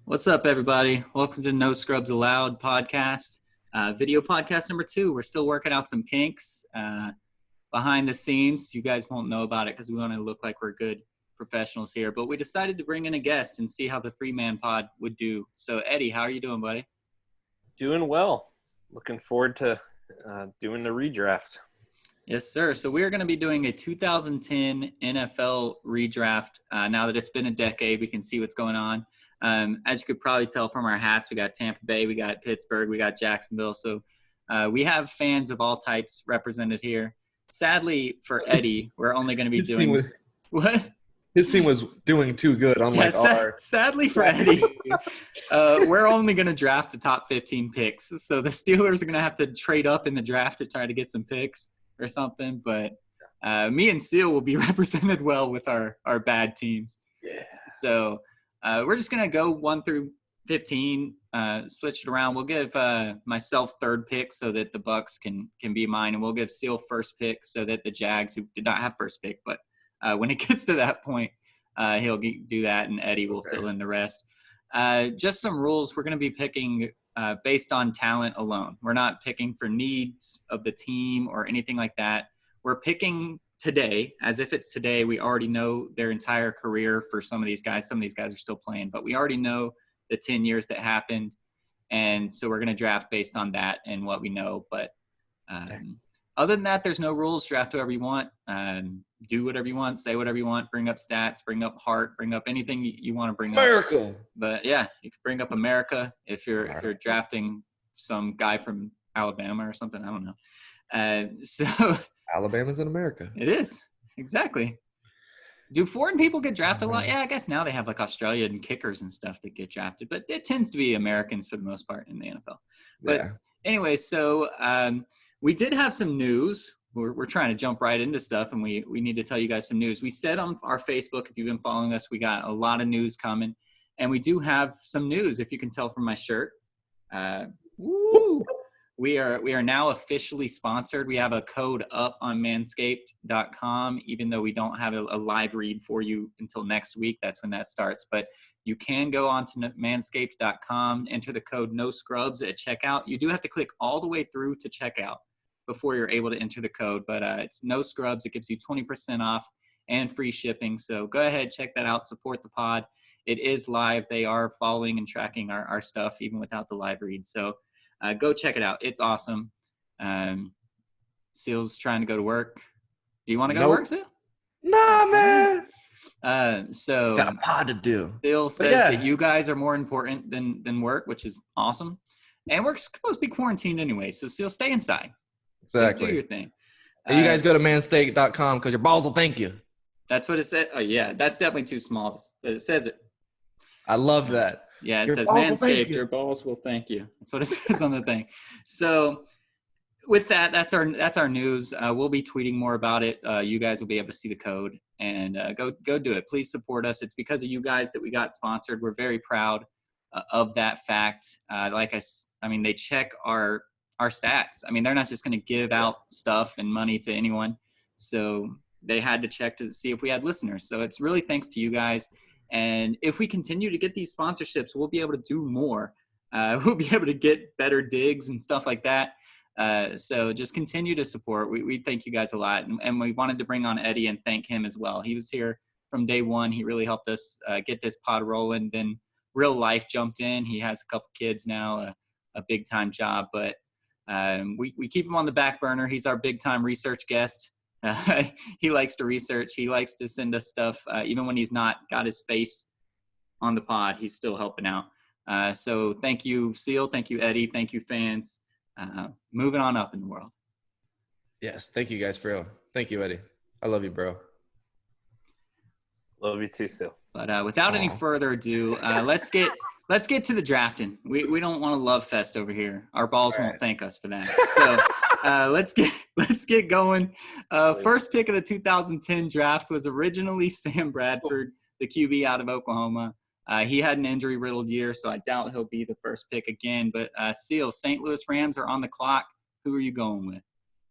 What's up, everybody? Welcome to No Scrubs Allowed podcast, video podcast number 2. We're still working out some kinks behind the scenes. You guys won't know about it because we want to look like we're good professionals here. But we decided to bring in a guest and see how the 3-man pod would do. So, Eddie, how are you doing, buddy? Doing well. Looking forward to doing the redraft. Yes, sir. So we are going to be doing a 2010 NFL redraft. Now that it's been a decade, we can see what's going on. As you could probably tell from our hats, we got Tampa Bay, we got Pittsburgh, we got Jacksonville. So we have fans of all types represented here. Sadly for Eddie, we're only going to be doing – what? His team was doing too good, unlike ours. Sadly for Eddie, we're only going to draft the top 15 picks. So the Steelers are going to have to trade up in the draft to try to get some picks or something. But me and Seal will be represented well with our bad teams. Yeah. So we're just going to go 1 through 15, switch it around. We'll give myself third pick so that the Bucks can be mine. And we'll give Seal first pick so that the Jags, who did not have first pick, but when it gets to that point, he'll do that, and Eddie will fill in the rest. Just some rules. We're going to be picking based on talent alone. We're not picking for needs of the team or anything like that. We're picking today, as if it's today. We already know their entire career for some of these guys. Some of these guys are still playing, but we already know the 10 years that happened. And so we're going to draft based on that and what we know. But other than that, there's no rules. Draft whoever you want. Do whatever you want. Say whatever you want. Bring up stats. Bring up heart. Bring up anything you want to bring up. America. But yeah, you can bring up America if you're drafting some guy from Alabama or something. I don't know. So Alabama's in America. it is exactly. Do foreign people get drafted a lot? Yeah, I guess now they have like Australian kickers and stuff that get drafted, but it tends to be Americans for the most part in the NFL. But anyway, so we did have some news. We're trying to jump right into stuff, and we need to tell you guys some news. We said on our Facebook, if you've been following us, we got a lot of news coming, and we do have some news, if you can tell from my shirt. Woo! We are now officially sponsored. We have a code up on manscaped.com, even though we don't have a live read for you until next week. That's when that starts. But you can go on to manscaped.com, enter the code no scrubs at checkout. You do have to click all the way through to checkout before you're able to enter the code. But it's no scrubs. It gives you 20% off and free shipping. So go ahead, check that out. Support the pod. It is live. They are following and tracking our stuff even without the live read. So go check it out. It's awesome. Seal's trying to go to work. Do you want to go to work, Seal? Nah, man. So got a pod to do. Seal says that you guys are more important than work, which is awesome. And we're supposed to be quarantined anyway, so Seal, stay inside. Exactly. Do your thing. You guys go to manscaped.com because your balls will thank you. That's what it said. Oh, yeah. That's definitely too small, but it says it. I love that. Yeah, it Your says balls will thank Manscaped, you. your balls will thank you. That's what it says on the thing. So with that, that's our news. We'll be tweeting more about it. You guys will be able to see the code and go do it. Please support us. It's because of you guys that we got sponsored. We're very proud of that fact. I mean, they check our stats. I mean, they're not just going to give out stuff and money to anyone. So they had to check to see if we had listeners. So it's really thanks to you guys. And if we continue to get these sponsorships, we'll be able to do more. We'll be able to get better digs and stuff like that. So just continue to support. We thank you guys a lot. And we wanted to bring on Eddie and thank him as well. He was here from day one. He really helped us get this pod rolling. Then real life jumped in. He has a couple kids now, a big-time job. But we keep him on the back burner. He's our big-time research guest. He likes to research. He likes to send us stuff. Even when he's not got his face on the pod, he's still helping out. So thank you, Seal. Thank you, Eddie. Thank you, fans. Moving on up in the world. Yes. Thank you guys for real. Thank you, Eddie. I love you, bro. Love you too, Sil. But without any further ado, let's get to the drafting. We don't want a love fest over here. Our balls won't thank us for that. So let's get going. First pick of the 2010 draft was originally Sam Bradford, the QB out of Oklahoma. He had an injury-riddled year, so I doubt he'll be the first pick again. But Seal, St. Louis Rams are on the clock. Who are you going with?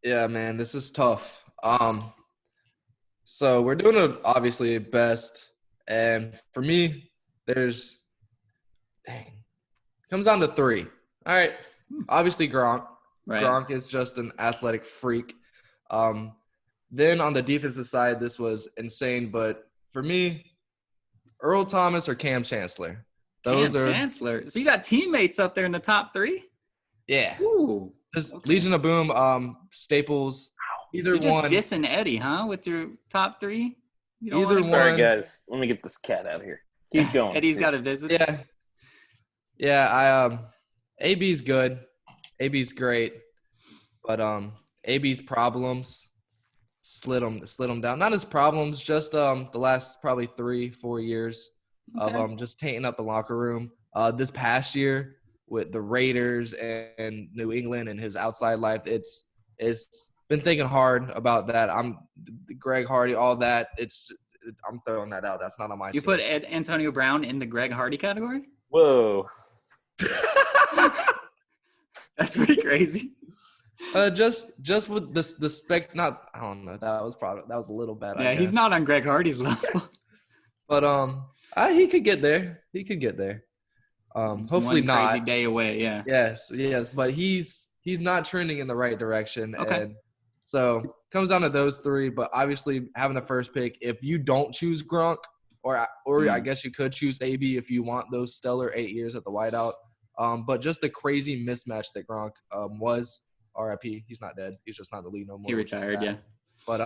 Yeah, man, this is tough. So we're doing obviously best, and for me, there's Dang. Comes down to 3. All right. Obviously, Gronk. Right. Gronk is just an athletic freak. Then on the defensive side, this was insane. But for me, Earl Thomas or Cam Chancellor. Those Cam are Chancellor. So you got teammates up there in the top 3? yeah. Ooh. Just Okay. Legion of Boom, Staples. Either You're just one. dissing Eddie, huh? With your top 3? You don't Either wanna- All right, one. guys, let me get this cat out of here. Keep going. Eddie's got a visit. Yeah. Yeah, AB's good. AB's great. But AB's problems slid him down. Not his problems, just the last probably 3-4 years Okay. of just tainting up the locker room. This past year with the Raiders and New England and his outside life, it's been thinking hard about that. I'm Greg Hardy, all that. I'm throwing that out. That's not on my You team. put Antonio Brown in the Greg Hardy category? Whoa. That's pretty crazy. Just with the spec. Not I don't know. That was a little bad. Yeah, I he's guess. not on Greg Hardy's level. But he could get there. He could get there. Hopefully One not. crazy day away, yeah. Yes. But he's not trending in the right direction. Okay. And so comes down to those 3. But obviously having the first pick, if you don't choose Gronk, or I guess you could choose AB if you want those stellar 8 years at the wideout. But just the crazy mismatch that Gronk was. RIP. He's not dead. He's just not in the league no more. He which is retired, sad. yeah. But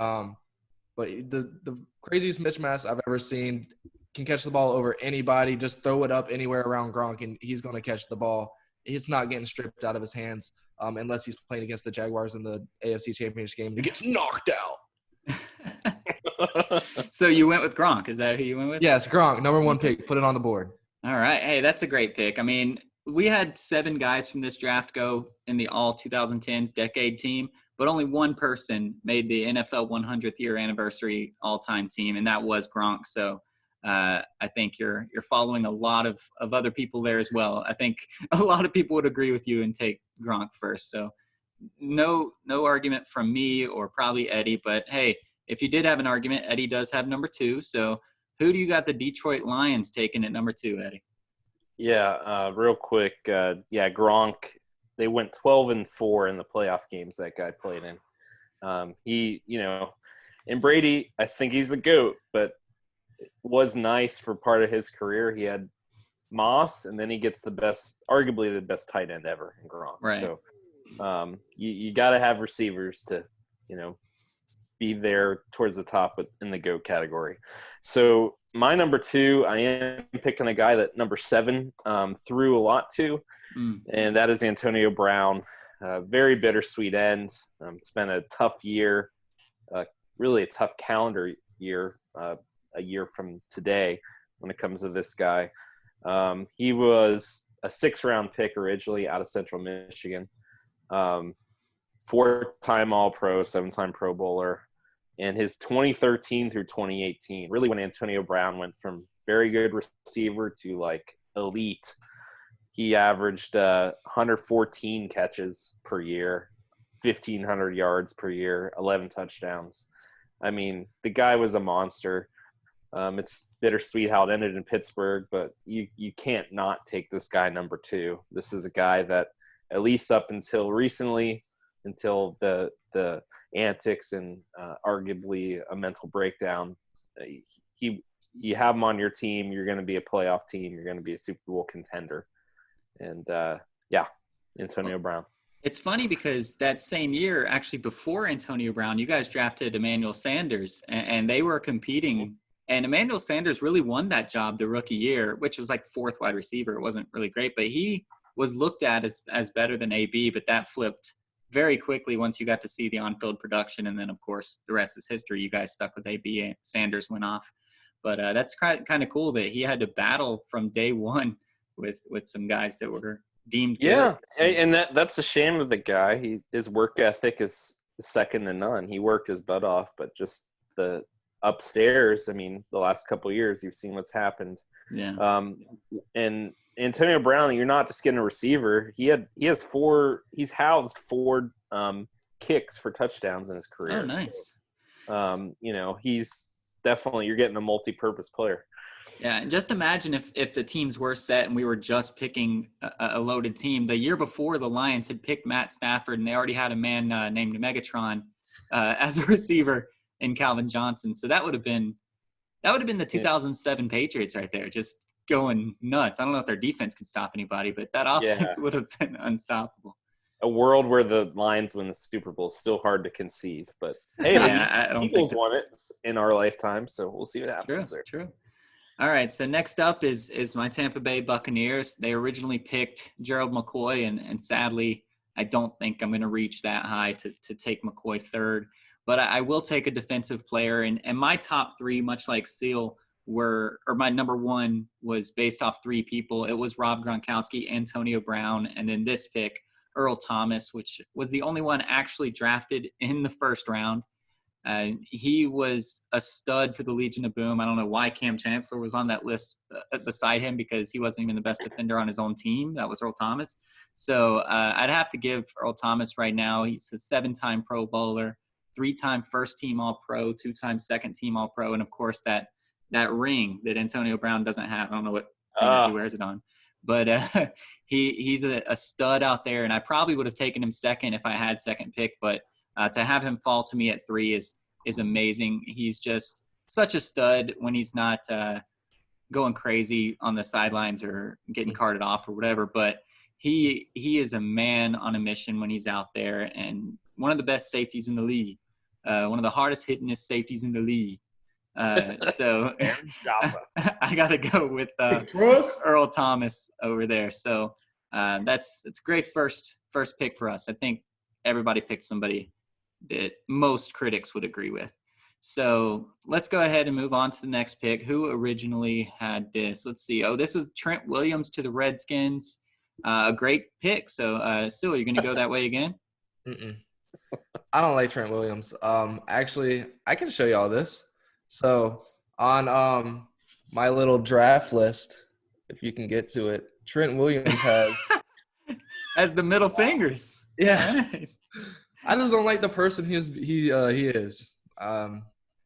the craziest mismatch I've ever seen. Can catch the ball over anybody. Just throw it up anywhere around Gronk, and he's going to catch the ball. It's not getting stripped out of his hands unless he's playing against the Jaguars in the AFC Championship game and he gets knocked out. So you went with Gronk. Is that who you went with? Yes, Gronk, number 1 pick. Put it on the board. All right. Hey, that's a great pick. I mean, we had 7 guys from this draft go in the all 2010s decade team, but only one person made the NFL 100th year anniversary all-time team, and that was Gronk. So I think you're following a lot of other people there as well. I think a lot of people would agree with you and take Gronk first. So no argument from me or probably Eddie, but hey, if you did have an argument, Eddie does have number 2. So who do you got the Detroit Lions taking at number 2, Eddie? Yeah, real quick. Gronk. They went 12-4 in the playoff games that guy played in. And Brady, I think he's the GOAT, but it was nice for part of his career. He had Moss, and then he gets arguably the best tight end ever in Gronk. Right. So you got to have receivers to, be there towards the top in the GOAT category. So my number 2, I am picking a guy that number 7 threw a lot to, and that is Antonio Brown. Very bittersweet end. It's been a tough year, really a tough calendar year, a year from today when it comes to this guy. He was a 6th-round pick originally out of Central Michigan, 4-time All-Pro, 7-time Pro Bowler. And his 2013 through 2018, really when Antonio Brown went from very good receiver to like elite, he averaged 114 catches per year, 1,500 yards per year, 11 touchdowns. I mean, the guy was a monster. It's bittersweet how it ended in Pittsburgh, but you can't not take this guy number 2. This is a guy that, at least up until recently, until the antics and arguably a mental breakdown, you have him on your team, you're going to be a playoff team, you're going to be a Super Bowl contender. And Antonio Brown. It's funny because that same year, actually before Antonio Brown, you guys drafted Emmanuel Sanders, and they were competing. And Emmanuel Sanders really won that job the rookie year, which was like 4th wide receiver. It wasn't really great, but he was looked at as better than AB, but that flipped very quickly once you got to see the on-field production. And then, of course, the rest is history. You guys stuck with AB and Sanders went off. But that's kind of cool that he had to battle from day one with some guys that were deemed good. Yeah, So, and that's a shame of the guy. His work ethic is second to none. He worked his butt off, but just the upstairs, I mean, the last couple of years, you've seen what's happened. yeah. And Antonio Brown, you're not just getting a receiver. He's housed 4 kicks for touchdowns in his career. Oh, nice. He's definitely, you're getting a multi-purpose player. Yeah, and just imagine if the teams were set and we were just picking a loaded team. The year before, the Lions had picked Matt Stafford, and they already had a man named Megatron as a receiver in Calvin Johnson. So that would have been the 2007 Patriots right there, just going nuts. I don't know if their defense can stop anybody, but that offense would have been unstoppable. A world where the Lions win the Super Bowl is still hard to conceive, but hey, I don't the Eagles think won it in our lifetime, so we'll see what happens there. True. All right, so next up is my Tampa Bay Buccaneers. They originally picked Gerald McCoy, and sadly, I don't think I'm going to reach that high to take McCoy third. But I will take a defensive player, and my top three, much like Seal, my number one was based off three people. It was Rob Gronkowski, Antonio Brown, and then this pick, Earl Thomas, which was the only one actually drafted in the first round. He was a stud for the Legion of Boom. I don't know why Cam Chancellor was on that list beside him, because he wasn't even the best defender on his own team. That was Earl Thomas. So I'd have to give Earl Thomas right now. He's a 7-time Pro Bowler, 3-time first-team All-Pro, 2-time second-team All-Pro, and, of course, that ring that Antonio Brown doesn't have. I don't know what finger he wears it on. But he's a stud out there, and I probably would have taken him second if I had second pick, but to have him fall to me at 3 is amazing. He's just such a stud when he's not going crazy on the sidelines or getting carted off or whatever. But he is a man on a mission when he's out there, and one of the best safeties in the league, one of the hardest hittingest safeties in the league. So I got to go with Earl Thomas over there. So it's a great first pick for us. I think everybody picked somebody that most critics would agree with. So let's go ahead and move on to the next pick. Who originally had this? Let's see. Oh, this was Trent Williams to the Redskins. A great pick. So, Sil, you're going to go that way again? I don't like Trent Williams. Actually, I can show you all this. So on my little draft list, if you can get to it, Trent Williams has the middle fingers. Yes. Right. I just don't like the person he is.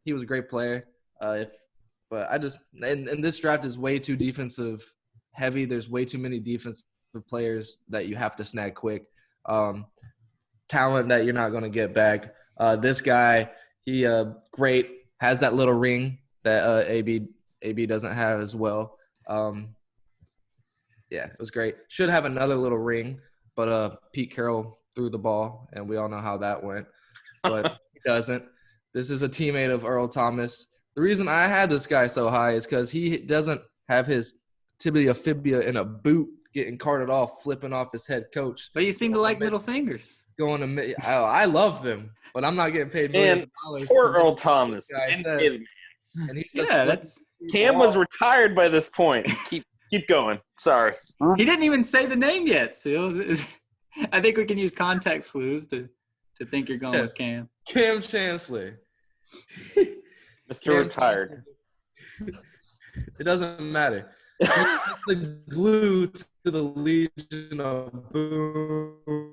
He was a great player. But I just and this draft is way too defensive heavy. There's way too many defensive players that you have to snag quick. Talent that you're not going to get back. This guy, he great, has that little ring that AB doesn't have as well. Yeah, it was great. Should have another little ring, but Pete Carroll threw the ball, and we all know how that went. But he doesn't. This is a teammate of Earl Thomas. The reason I had this guy so high is because he doesn't have his tibia fibia in a boot getting carted off, flipping off his head coach. But you seem to like middle fingers. I love them, but I'm not getting paid millions of dollars. Poor Earl Thomas. And Cam was retired by this point. Keep going. Sorry. He didn't even say the name yet, Seal. I think we can use context clues to think you're going with Cam. Cam Chancellor. Mr. Retired. It doesn't matter. He's the glue to the Legion of Boom.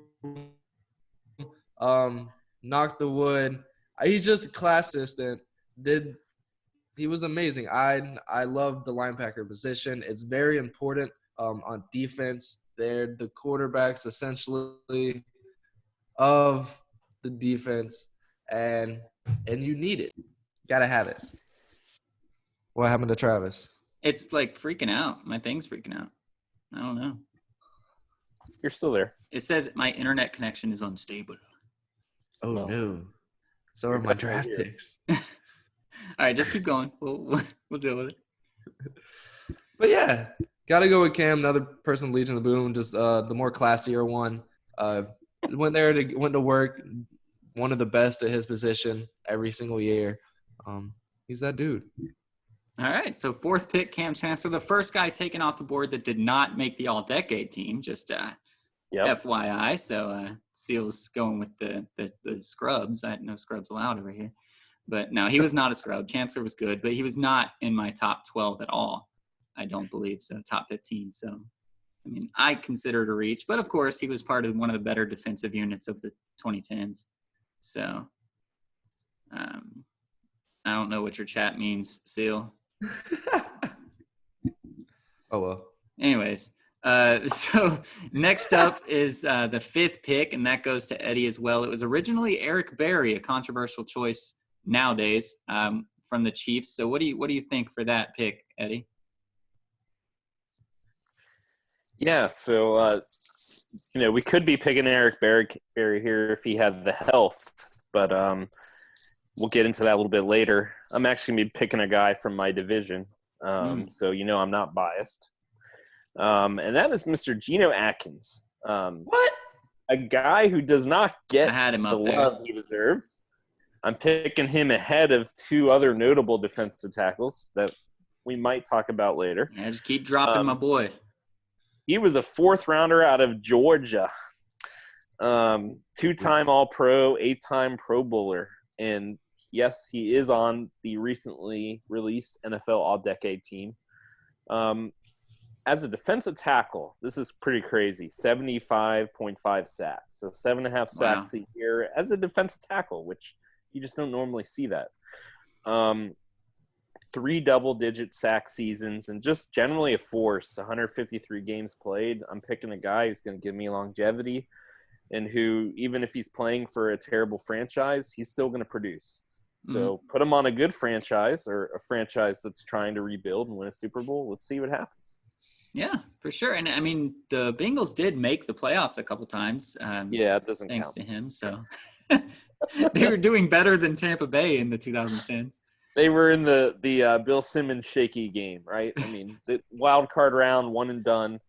Knocked the wood. He's just a class assistant. He was amazing. I love the linebacker position. It's very important on defense. They're the quarterbacks essentially of the defense, and you need it. Gotta have it. What happened to Travis? It's like freaking out. My thing's freaking out. I don't know. You're still there. It says my internet connection is unstable. Oh, no. So are my draft picks. All right, just keep going. We'll deal with it. But, yeah, got to go with Cam, another person in Legion of the Boom, just the more classier one. Went to work, one of the best at his position every single year. He's that dude. All right, so fourth pick, Cam Chancellor, the first guy taken off the board that did not make the all-decade team, just FYI. So Seal's going with the scrubs. I had no scrubs allowed over here. But no, he was not a scrub. Chancellor was good, but he was not in my top 12 at all, I don't believe. So top 15. So, I mean, I consider it a reach. But, of course, he was part of one of the better defensive units of the 2010s. So, I don't know what your chat means, Seal. Oh well. Anyways, so next up is the 5th pick, and that goes to Eddie as well. It was originally Eric Berry, a controversial choice nowadays, from the Chiefs. So what do you think for that pick, Eddie? Yeah, so we could be picking Eric Berry here if he had the health, but we'll get into that a little bit later. I'm actually going to be picking a guy from my division, so I'm not biased. And that is Mr. Geno Atkins. What? A guy who does not get I had him the up there. love he deserves. I'm picking him ahead of 2 other notable defensive tackles that we might talk about later. Yeah, just keep dropping my boy. He was a 4th rounder out of Georgia. 2-time All-Pro, 8-time Pro Bowler. And yes, he is on the recently released NFL All-Decade team. As a defensive tackle, this is pretty crazy. 75.5 sacks. So 7.5 sacks a year as a defensive tackle, which you just don't normally see that. 3 double-digit sack seasons, and just generally a force. 153 games played. I'm picking a guy who's going to give me longevity, and who, even if he's playing for a terrible franchise, he's still going to produce. So put him on a good franchise, or a franchise that's trying to rebuild and win a Super Bowl. Let's see what happens. Yeah, for sure. And I mean, the Bengals did make the playoffs a couple times. Yeah, it doesn't thanks count. to him. So they were doing better than Tampa Bay in the 2010s. They were in the Bill Simmons shaky game, right? I mean, the wild card round, one and done.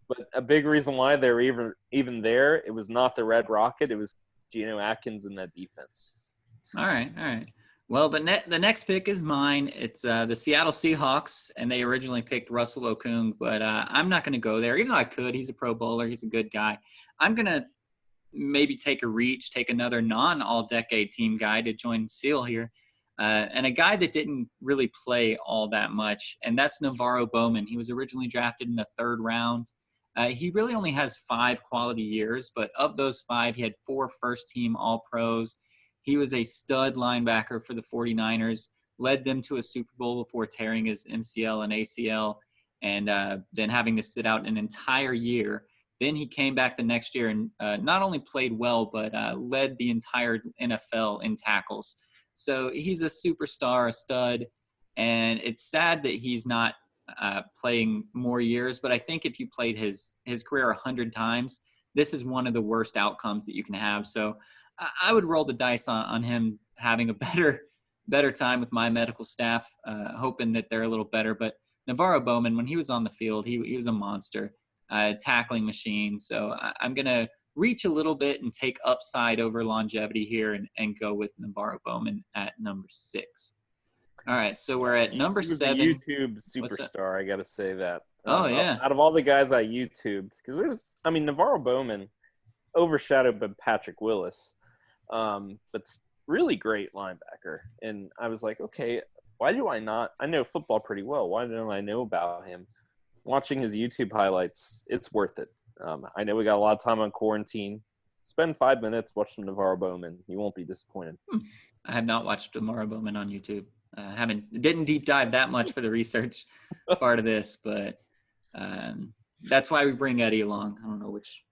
But a big reason why they were even there, it was not the Red Rocket. It was Geno Atkins in that defense. All right. Well, but the next pick is mine. It's the Seattle Seahawks, and they originally picked Russell Okung, but I'm not going to go there. Even though I could, he's a Pro Bowler. He's a good guy. I'm going to maybe take another non-all-decade team guy to join Seal here. And a guy that didn't really play all that much, and that's Navarro Bowman. He was originally drafted in the 3rd round. He really only has 5 quality years, but of those 5, he had 4 first-team All-Pros. He was a stud linebacker for the 49ers, led them to a Super Bowl before tearing his MCL and ACL, and then having to sit out an entire year. Then he came back the next year and not only played well, but led the entire NFL in tackles. So he's a superstar, a stud, and it's sad that he's not playing more years. But I think if you played his career 100 times, this is one of the worst outcomes that you can have. So I would roll the dice on him having a better time with my medical staff, hoping that they're a little better. But Navarro Bowman, when he was on the field, he was a monster, tackling machine. So I'm going to reach a little bit and take upside over longevity here and go with Navarro Bowman at number 6. All right, so we're at number 7. YouTube superstar, I got to say that. Oh, yeah. Out of all the guys I YouTubed, because Navarro Bowman overshadowed by Patrick Willis, but really great linebacker. And I was like, okay, why do I not? I know football pretty well. Why don't I know about him? Watching his YouTube highlights, it's worth it. I know we got a lot of time on quarantine. Spend 5 minutes, watch some Navarro Bowman. You won't be disappointed. I have not watched Navarro Bowman on YouTube. Didn't deep dive that much for the research part of this, but that's why we bring Eddie along. I don't know which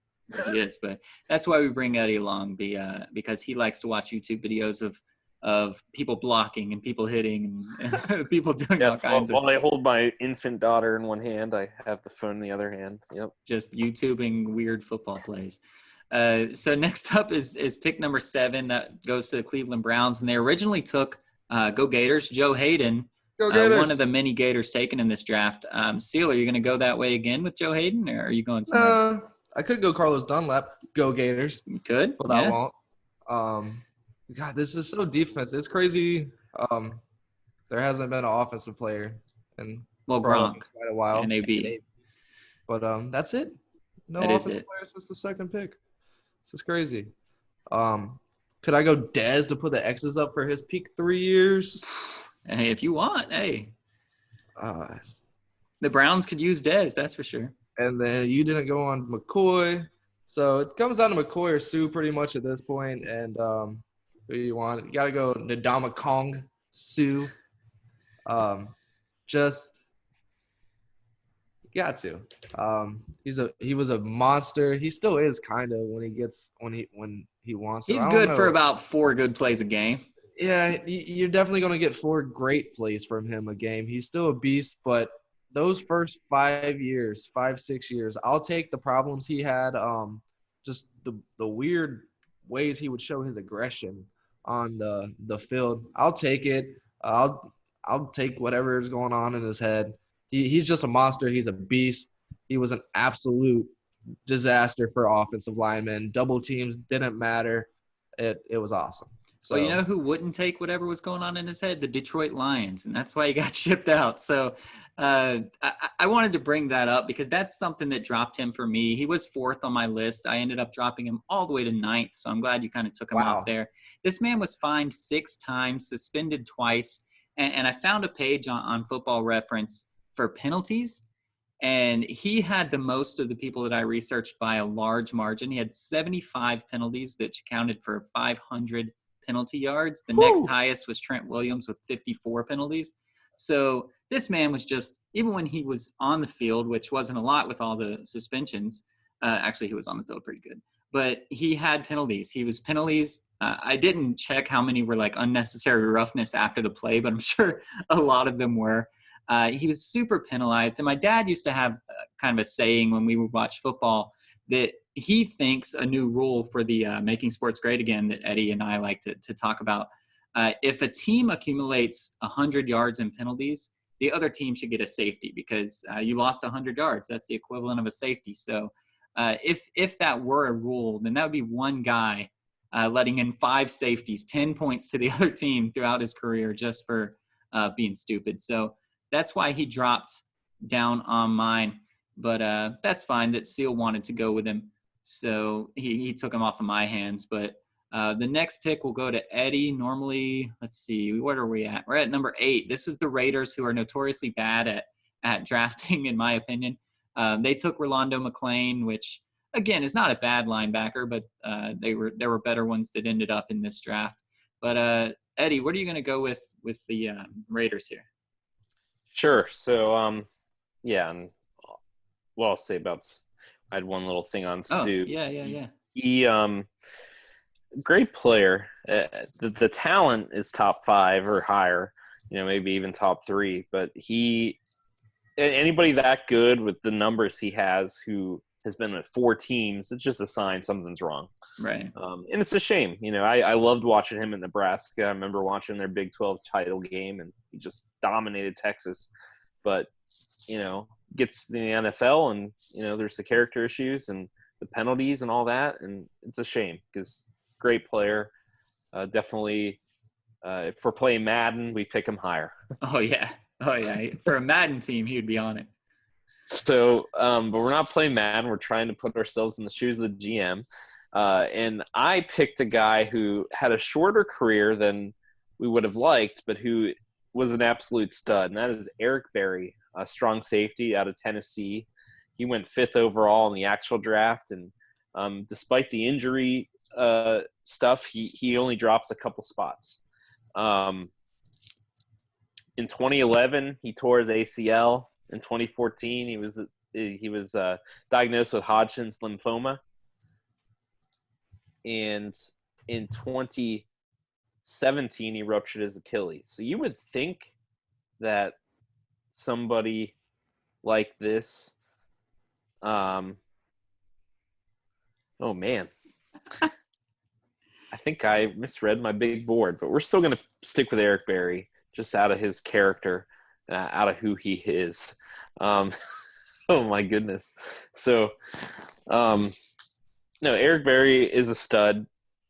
he is, but that's why we bring Eddie along, because he likes to watch YouTube videos of people blocking and people hitting and people doing all kinds of. While I hold my infant daughter in one hand, I have the phone in the other hand. Yep. Just YouTubing weird football plays. So next up is pick number 7 that goes to the Cleveland Browns, and they originally took go Gators, Joe Hayden, one of the many Gators taken in this draft. Seal, are you going to go that way again with Joe Hayden, or are you going somewhere else? I could go Carlos Dunlap, go Gators. You could, but I won't. God, this is so defense. It's crazy. There hasn't been an offensive player in Gronk quite a while. and AB. But that's it. No that offensive players since the 2nd pick. This is crazy. Could I go Dez to put the X's up for his peak 3 years? Hey, if you want, hey. The Browns could use Dez, that's for sure. And then you didn't go on McCoy. So it comes down to McCoy or Sue pretty much at this point. And who you want? You got to go Ndamukong Kong, Sue. Got to. He was a monster. He still is kind of when he wants to. He's I don't good for know. about 4 good plays a game. Yeah, you're definitely going to get 4 great plays from him a game. He's still a beast, but those first 6 years, I'll take the problems he had. Just the weird ways he would show his aggression on the field. I'll take it. I'll take whatever is going on in his head. He's just a monster. He's a beast. He was an absolute disaster for offensive linemen. Double teams didn't matter. It was awesome. So, Well, you know who wouldn't take whatever was going on in his head? The Detroit Lions, and that's why he got shipped out. So I wanted to bring that up because that's something that dropped him for me. He was 4th on my list. I ended up dropping him all the way to 9th, so I'm glad you kind of took him Wow. off there. This man was fined 6 times, suspended twice, and I found a page on Football Reference for penalties, and he had the most of the people that I researched by a large margin. He had 75 penalties that counted for 500 penalty yards. The next highest was Trent Williams with 54 penalties. So this man was just, even when he was on the field, which wasn't a lot with all the suspensions, actually he was on the field pretty good, but he had penalties. He was penalties. I didn't check how many were like unnecessary roughness after the play, but I'm sure a lot of them were. He was super penalized. And my dad used to have kind of a saying when we would watch football that he thinks a new rule for the Making Sports Great Again that Eddie and I like to talk about. If a team accumulates 100 yards in penalties, the other team should get a safety because you lost 100 yards. That's the equivalent of a safety. So if that were a rule, then that would be one guy letting in 5 safeties, 10 points to the other team throughout his career just for being stupid. So that's why he dropped down on mine. But that's fine that Seal wanted to go with him. So he took him off of my hands. But the next pick will go to Eddie. Normally, let's see, what are we at? We're at number 8. This was the Raiders, who are notoriously bad at drafting, in my opinion. They took Rolando McClain, which, again, is not a bad linebacker, but there were better ones that ended up in this draft. But, Eddie, what are you going to go with the Raiders here? Sure. So, yeah, and what I'll say about – I had one little thing on Sue. Yeah. He great player. The talent is top 5 or higher, maybe even top 3. But anybody that good with the numbers he has who has been at 4 teams, it's just a sign something's wrong. Right. And it's a shame. I loved watching him in Nebraska. I remember watching their Big 12 title game, and he just dominated Texas. But, gets to the NFL, and, there's the character issues and the penalties and all that. And it's a shame because great player. Definitely, for playing Madden, we pick him higher. Oh, yeah. For a Madden team, he would be on it. So, but we're not playing Madden. We're trying to put ourselves in the shoes of the GM. And I picked a guy who had a shorter career than we would have liked, but who was an absolute stud, and that is Eric Berry, a strong safety out of Tennessee. He went 5th overall in the actual draft, and despite the injury stuff, he only drops a couple spots. In 2011, he tore his ACL. In 2014, he was diagnosed with Hodgkin's lymphoma, and in 2017, he ruptured his Achilles. So you would think that somebody like this, oh man, I think I misread my big board, but we're still going to stick with Eric Berry just out of his character, out of who he is. Oh my goodness. So, no, Eric Berry is a stud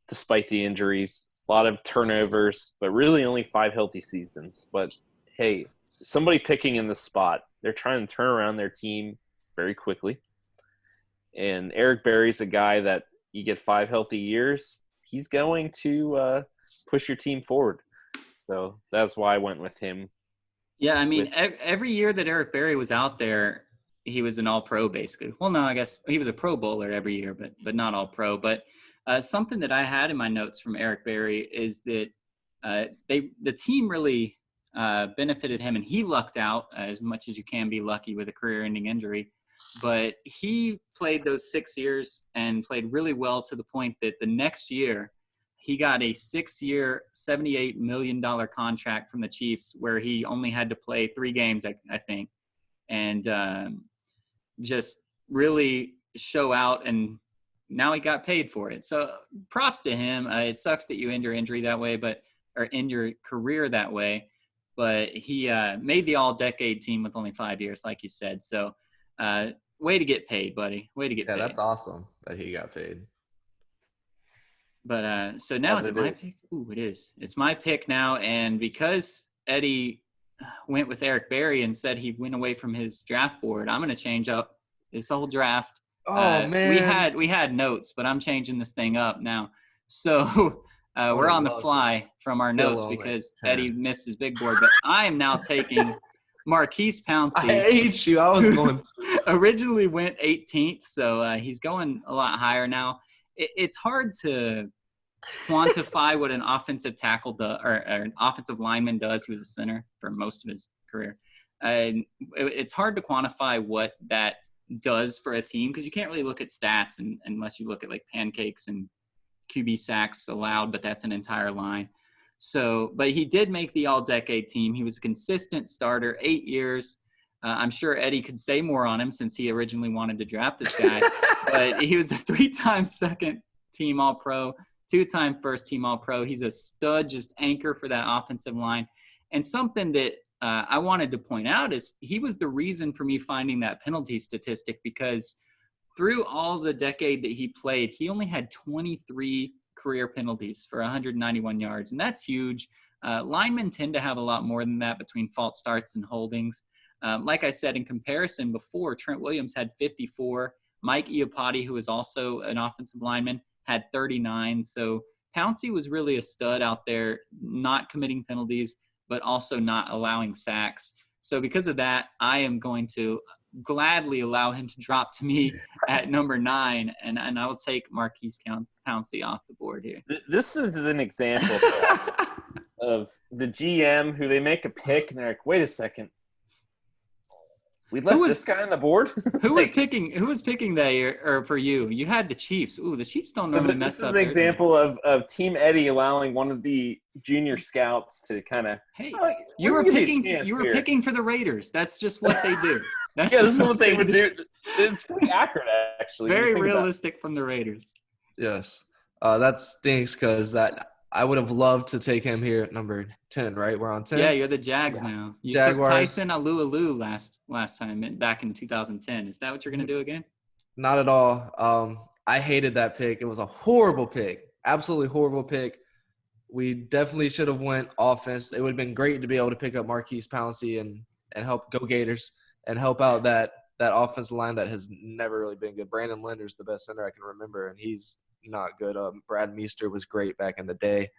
despite the injuries. A lot of turnovers, but really only 5 healthy seasons. But hey, somebody picking in the spot, they're trying to turn around their team very quickly. And Eric Berry's a guy that you get 5 healthy years, he's going to push your team forward. So that's why I went with him. Yeah, I mean, every year that Eric Berry was out there, he was an all-pro basically. Well, no, I guess he was a Pro Bowler every year, but not all-pro. But something that I had in my notes from Eric Berry is that the team really benefited him, and he lucked out as much as you can be lucky with a career-ending injury. But he played those 6 years and played really well to the point that the next year he got a 6-year, $78 million contract from the Chiefs where he only had to play 3 games, I think, and just really show out. And now he got paid for it. So props to him. It sucks that you end your injury that way, or end your career that way. But he made the all-decade team with only 5 years, like you said. So way to get paid, buddy. Way to get paid. Yeah, that's awesome that he got paid. But so now is it my pick? Ooh, it is. It's my pick now. And because Eddie went with Eric Berry and said he went away from his draft board, I'm going to change up this whole draft. Oh, man. We had notes, but I'm changing this thing up now. So we're on the fly from our notes because Eddie missed his big board. But I am now taking Maurkice Pouncey. I hate you. I was going originally went 18th, so he's going a lot higher now. It's hard to quantify what an offensive tackle does, or an offensive lineman does. He was a center for most of his career. And it's hard to quantify what that does for a team because you can't really look at stats unless you look at like pancakes and QB sacks allowed, but that's an entire line. So, but he did make the all-decade team. He was a consistent starter, 8 years. I'm sure Eddie could say more on him since he originally wanted to draft this guy. But he was a 3-time second-team All-Pro, 2-time first-team All-Pro. He's a stud, just anchor for that offensive line. And something that I wanted to point out is he was the reason for me finding that penalty statistic because through all the decade that he played, he only had 23 career penalties for 191 yards, and that's huge. Linemen tend to have a lot more than that between false starts and holdings. Like I said, in comparison before, Trent Williams had 54. Mike Iupati, who is also an offensive lineman, had 39. So Pouncey was really a stud out there, not committing penalties, but also not allowing sacks. So because of that, I am going to gladly allow him to drop to me at number 9, and I will take Maurkice Pouncey off the board here. This is an example of the GM who they make a pick and they're like, wait a second. We left this guy on the board? Who was picking that year, or for you? You had the Chiefs. Ooh, the Chiefs don't normally mess up. This is an example of Team Eddie allowing one of the junior scouts to kind of. Hey, you were picking for the Raiders. That's just what they do. This is what they would do. It's pretty accurate, actually. Very realistic from the Raiders. Yes, that stinks because I would have loved to take him here at number 10, right? We're on 10? Yeah, you're the Jags now. You Jaguars. took Tyson Alualu last time, back in 2010. Is that what you're going to do again? Not at all. I hated that pick. It was a horrible pick. Absolutely horrible pick. We definitely should have went offense. It would have been great to be able to pick up Maurkice Pouncey and help go Gators and help out that offensive line that has never really been good. Brandon Linder's the best center I can remember, and he's not good. Brad Meester was great back in the day,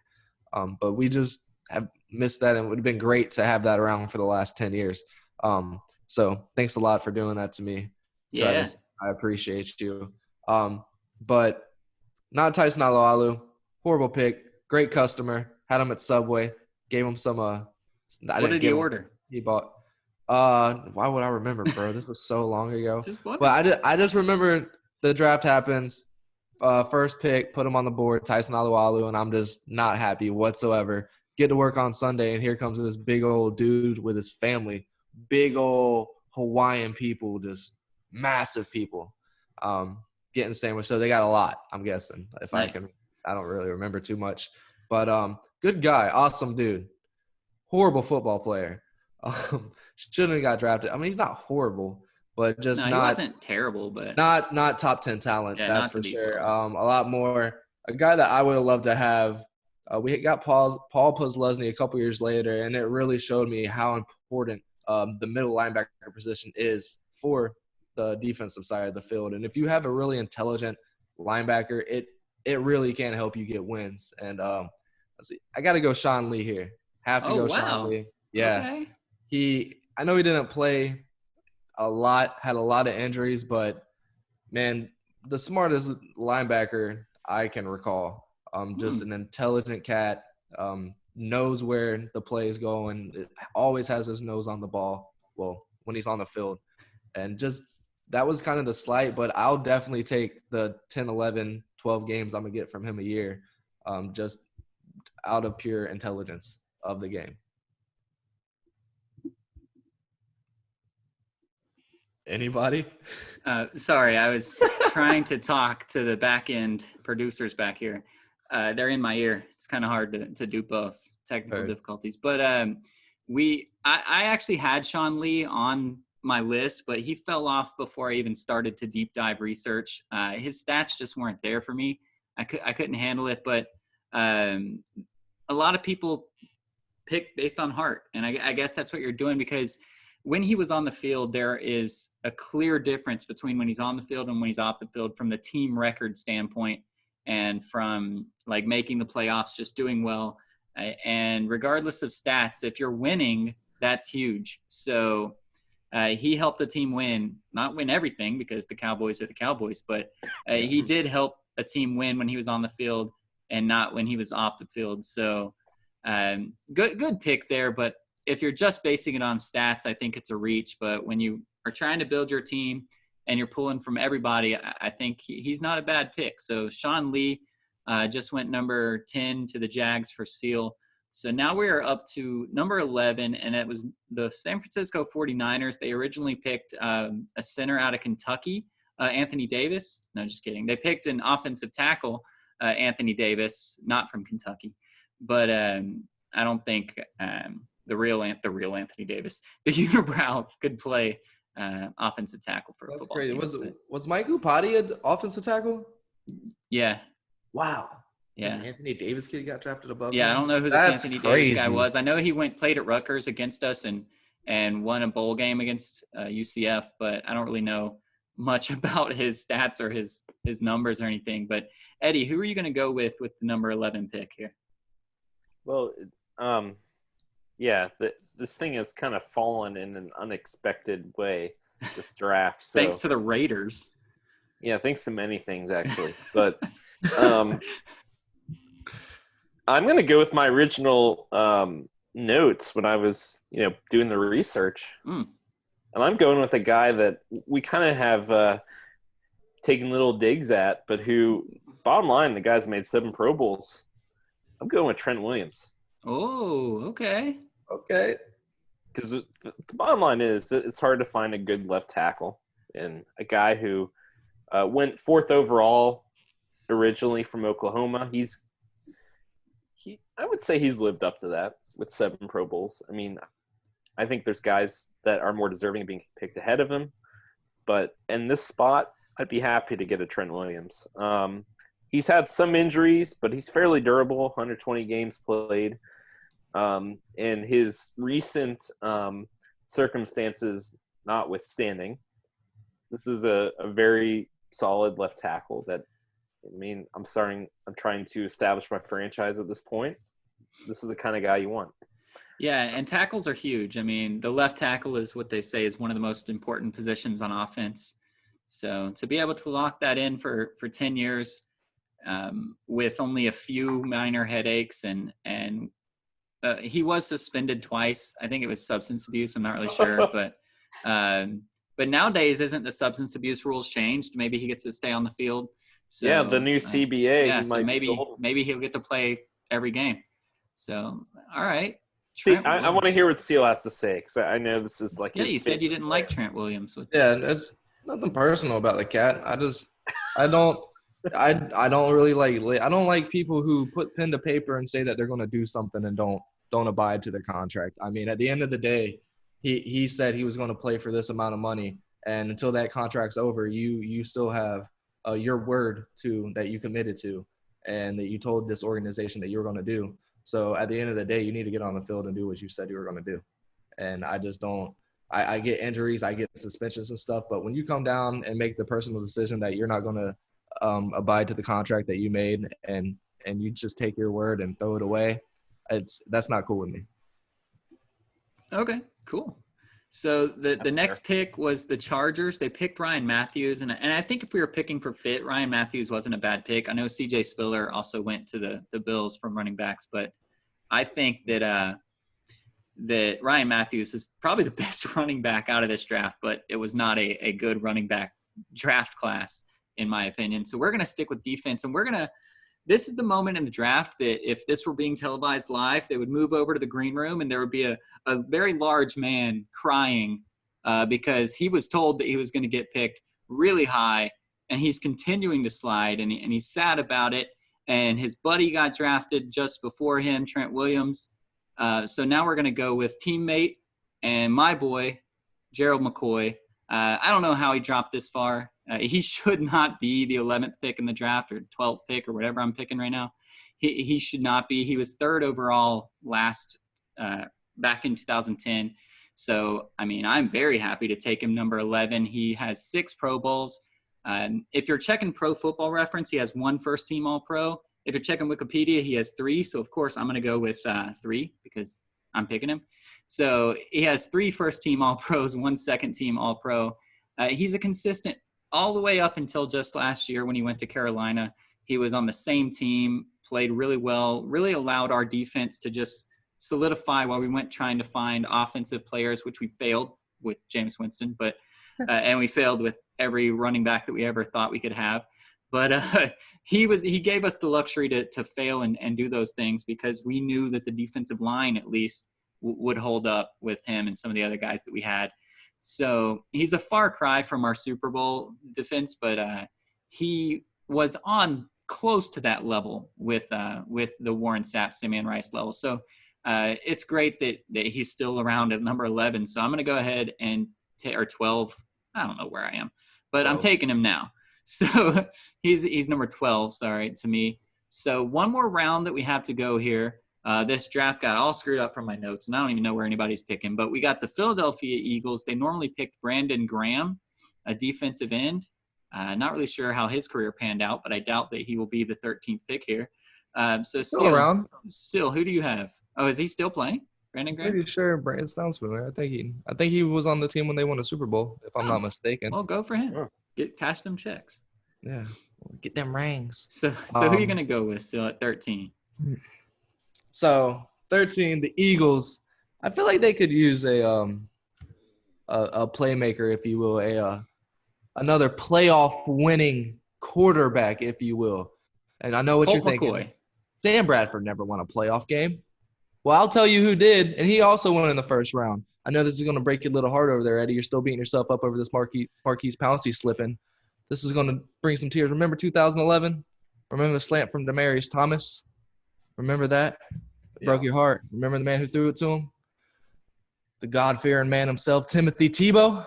but we just have missed that, and it would have been great to have that around for the last 10 years. So thanks a lot for doing that to me. Yes, I appreciate you. But not Tyson Alualu. Horrible pick. Great customer. Had him at Subway. Gave him some. What did he order? He bought. Why would I remember, bro? This was so long ago. But I just remember the draft happens. First pick, put him on the board, Tyson Alualu, and I'm just not happy whatsoever. Get to work on Sunday, and here comes this big old dude with his family. Big old Hawaiian people, just massive people, getting sandwiched. So they got a lot, I'm guessing. If nice. I don't really remember too much. But good guy, awesome dude. Horrible football player. Shouldn't have got drafted. I mean, he's not horrible, but just he wasn't terrible, but not top 10 talent. Yeah, that's for sure. A lot more. A guy that I would have loved to have. We got Paul Posluszny a couple years later, and it really showed me how important the middle linebacker position is for the defensive side of the field. And if you have a really intelligent linebacker, it really can help you get wins. And let's see, I got to go Sean Lee here. Have to go Sean Lee. Yeah, okay. I know he didn't play a lot, had a lot of injuries, but man, the smartest linebacker I can recall. Just an intelligent cat. knows where the play is going, always has his nose on the ball. Well, when he's on the field. And just that was kind of the slight, but I'll definitely take the 10, 11, 12 games I'm going to get from him a year, just out of pure intelligence of the game. Anybody? Sorry, I was trying to talk to the back end producers back here. They're in my ear. It's kind of hard to do both. Technical difficulties. But I actually had Sean Lee on my list, but he fell off before I even started to deep dive research. His stats just weren't there for me. I couldn't handle it. But a lot of people pick based on heart, and I guess that's what you're doing, because when he was on the field, there is a clear difference between when he's on the field and when he's off the field from the team record standpoint and from like making the playoffs, just doing well. And regardless of stats, if you're winning, that's huge. So he helped the team win, not win everything because the Cowboys are the Cowboys, but he did help a team win when he was on the field and not when he was off the field. So good pick there. But if you're just basing it on stats, I think it's a reach. But when you are trying to build your team and you're pulling from everybody, I think he's not a bad pick. So Sean Lee just went number 10 to the Jags for Seal. So now we are up to number 11, and it was the San Francisco 49ers. They originally picked a center out of Kentucky, Anthony Davis. No, just kidding. They picked an offensive tackle, Anthony Davis, not from Kentucky. But I don't think the real Anthony Davis, the unibrow, could play offensive tackle for a football team. That's crazy. Was Mike Upati an offensive tackle? Yeah. Wow. Yeah. This Anthony Davis kid got drafted above Yeah, him? I don't know who this Anthony Davis guy was. I know he played at Rutgers against us and won a bowl game against UCF, but I don't really know much about his stats or his numbers or anything. But Eddie, who are you going to go with the number 11 pick here? Well, this thing has kind of fallen in an unexpected way, this draft. So, thanks to the Raiders. Yeah, thanks to many things, actually. But I'm going to go with my original notes when I was, doing the research. And I'm going with a guy that we kind of have taken little digs at, but who, bottom line, the guy's made 7 Pro Bowls. I'm going with Trent Williams. Oh, okay. Okay. Because the bottom line is it's hard to find a good left tackle, and a guy who went 4th overall originally from Oklahoma. I would say he's lived up to that with 7 Pro Bowls. I mean, I think there's guys that are more deserving of being picked ahead of him, but in this spot, I'd be happy to get a Trent Williams. He's had some injuries, but he's fairly durable, 120 games played. And his recent circumstances notwithstanding, this is a very solid left tackle that, I'm trying to establish my franchise at this point. This is the kind of guy you want. Yeah, and tackles are huge. I mean, the left tackle is what they say is one of the most important positions on offense. So to be able to lock that in for 10 years with only a few minor headaches and he was suspended twice. I think it was substance abuse. I'm not really sure, but nowadays isn't the substance abuse rules changed? Maybe he gets to stay on the field. So, yeah, the new CBA. Yeah, so maybe he'll get to play every game. So, all right. See, I want to hear what Seal has to say, because I know this is like. Yeah, you said you didn't like Trent Williams. Yeah, it's nothing personal about the cat. I don't really I don't like people who put pen to paper and say that they're going to do something and don't abide to their contract. I mean, at the end of the day, he said he was going to play for this amount of money, and until that contract's over, you still have your word that you committed to, and that you told this organization that you were going to do. So at the end of the day, you need to get on the field and do what you said you were going to do. And I just don't. I get injuries, I get suspensions and stuff, but when you come down and make the personal decision that you're not going to abide to the contract that you made, and you just take your word and throw it away, that's not cool with me. Okay, cool. So the next pick was the Chargers. They picked Ryan Matthews, and I think if we were picking for fit, Ryan Matthews wasn't a bad pick. I know C.J. Spiller also went to the Bills from running backs, but I think that that Ryan Matthews is probably the best running back out of this draft, but it was not a good running back draft class, in my opinion. So we're going to stick with defense, and this is the moment in the draft that if this were being televised live, they would move over to the green room and there would be a very large man crying because he was told that he was going to get picked really high, and he's continuing to slide, and he's sad about it. And his buddy got drafted just before him, Trent Williams. So now we're going to go with teammate and my boy, Gerald McCoy. I don't know how he dropped this far. He should not be the 11th pick in the draft or 12th pick or whatever I'm picking right now. He should not be. He was 3rd overall back in 2010. So, I mean, I'm very happy to take him number 11. He has 6 Pro Bowls. If you're checking Pro Football Reference, he has 1 first-team All-Pro. If you're checking Wikipedia, he has 3. So, of course, I'm going to go with 3 because I'm picking him. So he has 3 first-team All-Pros, 1 second-team All-Pro. He's a consistent all the way up until just last year when he went to Carolina. He was on the same team, played really well, really allowed our defense to just solidify while we went trying to find offensive players, which we failed with Jameis Winston, but and we failed with every running back that we ever thought we could have. But he gave us the luxury to fail and do those things because we knew that the defensive line at least would hold up with him and some of the other guys that we had. So he's a far cry from our Super Bowl defense, but he was on close to that level with the Warren Sapp, Simeon Rice level. So it's great that he's still around at number 11. So I'm going to go ahead and or 12. I don't know where I am, but 12. I'm taking him now. So he's number 12, sorry, to me. So one more round that we have to go here. This draft got all screwed up from my notes, and I don't even know where anybody's picking. But we got the Philadelphia Eagles. They normally picked Brandon Graham, a defensive end. Not really sure how his career panned out, but I doubt that he will be the 13th pick here. So still around. Still, who do you have? Oh, is he still playing? Brandon Graham? Pretty sure Brandon sounds familiar. I think he was on the team when they won a Super Bowl, if I'm not mistaken. Well, go for him. Cash them checks. Yeah, get them rings. So who are you gonna go with still at 13? So 13, the Eagles. I feel like they could use a playmaker, if you will, another playoff winning quarterback, if you will. And I know what you're thinking. McCoy. Sam Bradford never won a playoff game. Well, I'll tell you who did, and he also won in the first round. I know this is going to break your little heart over there, Eddie. You're still beating yourself up over this Marquise Pouncey slipping. This is going to bring some tears. Remember 2011? Remember the slant from Demaryius Thomas? Remember that? It broke your heart. Remember the man who threw it to him? The God-fearing man himself, Timothy Tebow.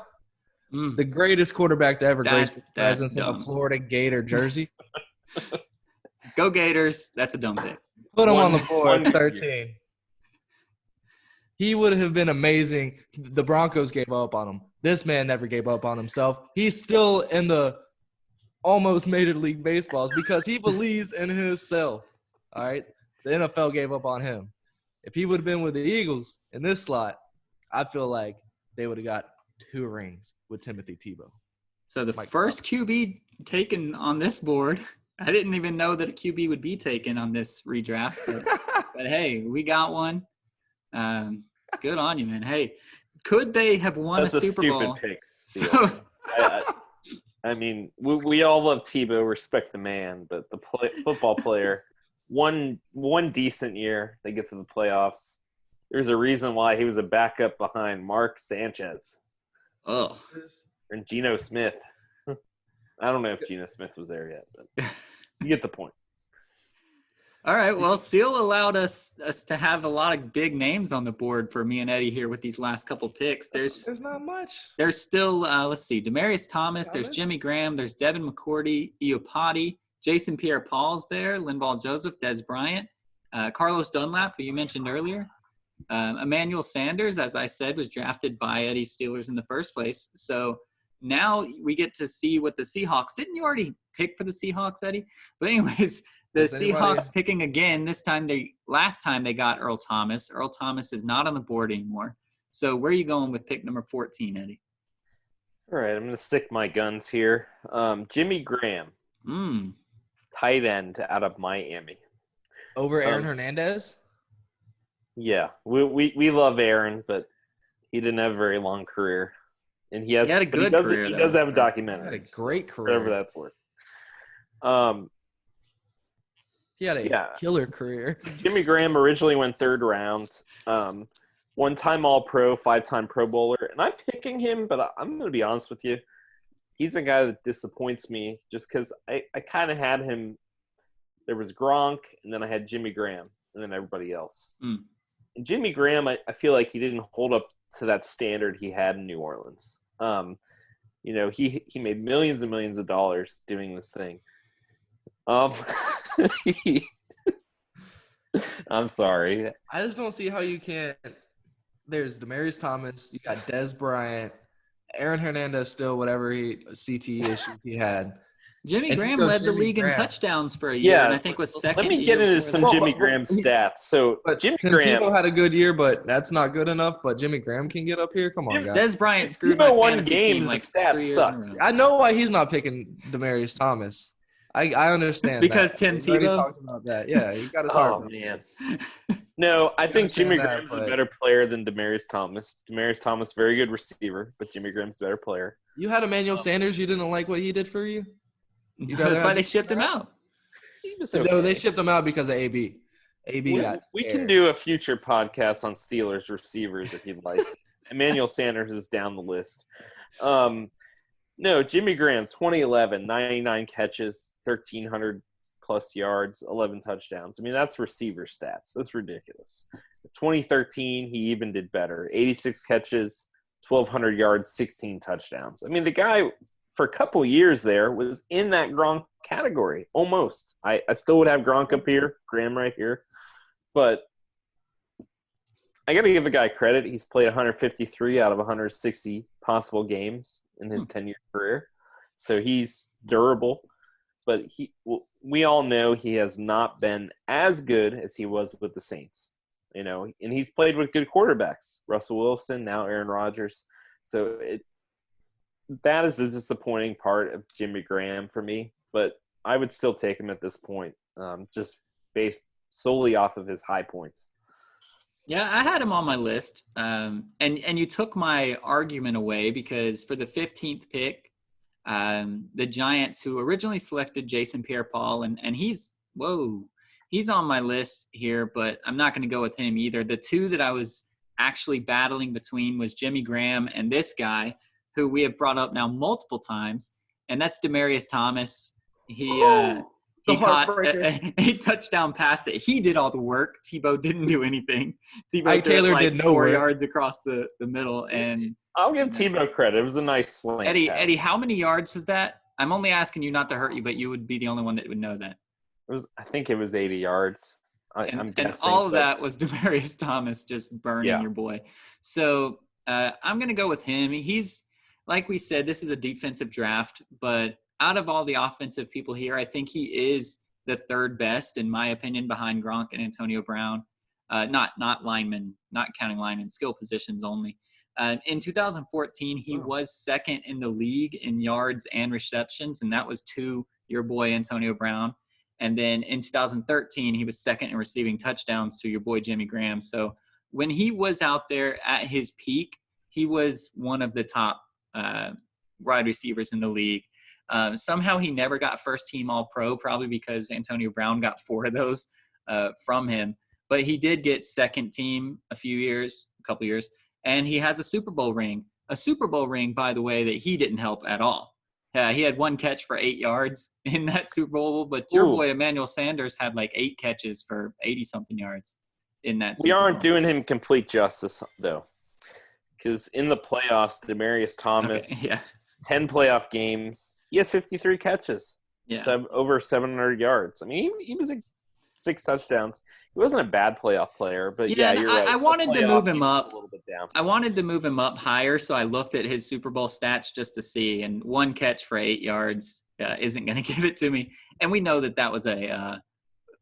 The greatest quarterback to ever grace the presence of a Florida Gator jersey. Go Gators. That's a dumb pick. Put him on the board, 13. He would have been amazing. The Broncos gave up on him. This man never gave up on himself. He's still in the almost Major League Baseballs because he believes in himself. All right? The NFL gave up on him. If he would have been with the Eagles in this slot, I feel like they would have got 2 rings with Timothy Tebow. So the first QB taken on this board, I didn't even know that a QB would be taken on this redraft. But hey, we got one. Good on you, man. Hey, could they have won a Super Bowl? That's a stupid pick. I mean, we all love Tebow, respect the man, but the football player, one decent year, they get to the playoffs. There's a reason why he was a backup behind Mark Sanchez. Oh, and Geno Smith. I don't know if Geno Smith was there yet, but you get the point. All right. Well, Seal allowed us to have a lot of big names on the board for me and Eddie here with these last couple picks. There's not much. There's still, let's see, Demaryius Thomas. There's Jimmy Graham. There's Devin McCourty, Iupati, Jason Pierre-Paul's there, Linval Joseph, Des Bryant, Carlos Dunlap, who you mentioned earlier. Emmanuel Sanders, as I said, was drafted by Eddie's Steelers in the first place. So now we get to see what the Seahawks – didn't you already pick for the Seahawks, Eddie? But anyways – the Seahawks picking again. Last time they got Earl Thomas. Earl Thomas is not on the board anymore. So where are you going with pick number 14, Eddie? All right, I'm going to stick my guns here. Jimmy Graham, tight end out of Miami. Over Aaron Hernandez? Yeah, we love Aaron, but he didn't have a very long career, and he had a good career. He does have a He documentary. had a great whatever career. that's worth. He had a killer career. Jimmy Graham originally went third round. One-time All-Pro, 5-time Pro Bowler, and I'm picking him, but I'm going to be honest with you. He's a guy that disappoints me just because I kind of had him. There was Gronk, and then I had Jimmy Graham, and then everybody else. Mm. And Jimmy Graham, I feel like he didn't hold up to that standard he had in New Orleans. He made millions and millions of dollars doing this thing. I'm sorry. I just don't see how you can't. There's Demaryius Thomas. You got Dez Bryant. Aaron Hernandez still whatever CTE issues he had. Jimmy Graham led the league in touchdowns for a year, and I think was second. Let me get into some Jimmy Graham stats. So Jimmy Graham had a good year, but that's not good enough. But Jimmy Graham can get up here. Come on, guys. Dez Bryant screwed my fantasy team like the stats sucked. I know why he's not picking Demaryius Thomas. I understand because that. Tim Tebow talked about that. Yeah, you got to start. Oh man. No, I think Jimmy Graham's a better player than Demaryius Thomas. Demaryius Thomas, very good receiver, but Jimmy Graham's a better player. You had Emmanuel Sanders. You didn't like what he did for you. That's why they shipped him out. No, they shipped him out because of AB. We can do a future podcast on Steelers receivers if you'd like. Emmanuel Sanders is down the list. No, Jimmy Graham, 2011, 99 catches, 1,300 plus yards, 11 touchdowns. I mean, that's receiver stats. That's ridiculous. 2013, he even did better. 86 catches, 1,200 yards, 16 touchdowns. I mean, the guy for a couple years there was in that Gronk category, almost. I still would have Gronk up here, Graham right here. But I got to give the guy credit. He's played 153 out of 160 possible games in his 10-year career. So he's durable. But we all know he has not been as good as he was with the Saints. And he's played with good quarterbacks. Russell Wilson, now Aaron Rodgers. So that is a disappointing part of Jimmy Graham for me. But I would still take him at this point, just based solely off of his high points. Yeah, I had him on my list, and you took my argument away because for the 15th pick, the Giants, who originally selected Jason Pierre-Paul, and he's on my list here, but I'm not going to go with him either. The two that I was actually battling between was Jimmy Graham and this guy, who we have brought up now multiple times, and that's Demaryius Thomas. He caught a touchdown pass that he did all the work. Tebow didn't do anything. Taylor did no 4 yards across the middle. And I'll give Tebow credit. It was a nice slant. Eddie, how many yards was that? I'm only asking you not to hurt you, but you would be the only one that would know that. I think it was 80 yards. I'm guessing. And all of that was Demaryius Thomas just burning your boy. So I'm going to go with him. He's, like we said, this is a defensive draft, but out of all the offensive people here, I think he is the third best, in my opinion, behind Gronk and Antonio Brown. Not linemen, not counting linemen, skill positions only. In 2014, he was second in the league in yards and receptions, and that was to your boy Antonio Brown. And then in 2013, he was second in receiving touchdowns to your boy Jimmy Graham. So when he was out there at his peak, he was one of the top wide receivers in the league. Somehow he never got first team All-Pro, probably because Antonio Brown got 4 of those from him. But he did get second team a couple years, and he has a Super Bowl ring. A Super Bowl ring, by the way, that he didn't help at all. He had 1 catch for 8 yards in that Super Bowl, but your boy Emmanuel Sanders had like 8 catches for 80-something yards in that Super Bowl. We aren't doing him complete justice, though, because in the playoffs, Demaryius Thomas, 10 playoff games, he had 53 catches, over 700 yards. I mean, he was 6 touchdowns. He wasn't a bad playoff player, but you're right. I wanted to move him up. A little bit down. I wanted to move him up higher, so I looked at his Super Bowl stats just to see, and 1 catch for 8 yards isn't going to give it to me. And we know that was a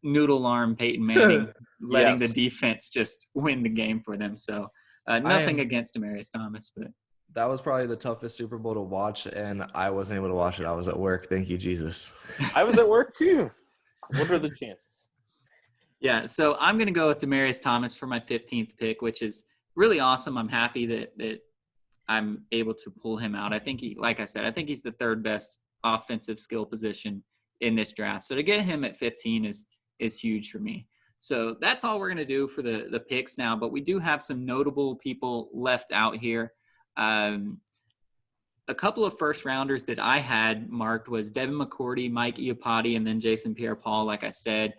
noodle arm Peyton Manning letting the defense just win the game for them. So nothing against Demaryius Thomas, but that was probably the toughest Super Bowl to watch, and I wasn't able to watch it. I was at work. Thank you, Jesus. I was at work too. What are the chances? Yeah, so I'm going to go with Demaryius Thomas for my 15th pick, which is really awesome. I'm happy that I'm able to pull him out. I think like I said, I think he's the third best offensive skill position in this draft. So to get him at 15 is huge for me. So that's all we're going to do for the picks now, but we do have some notable people left out here. A couple of first rounders that I had marked was Devin McCourty, Mike Iupati, and then Jason Pierre-Paul, like I said.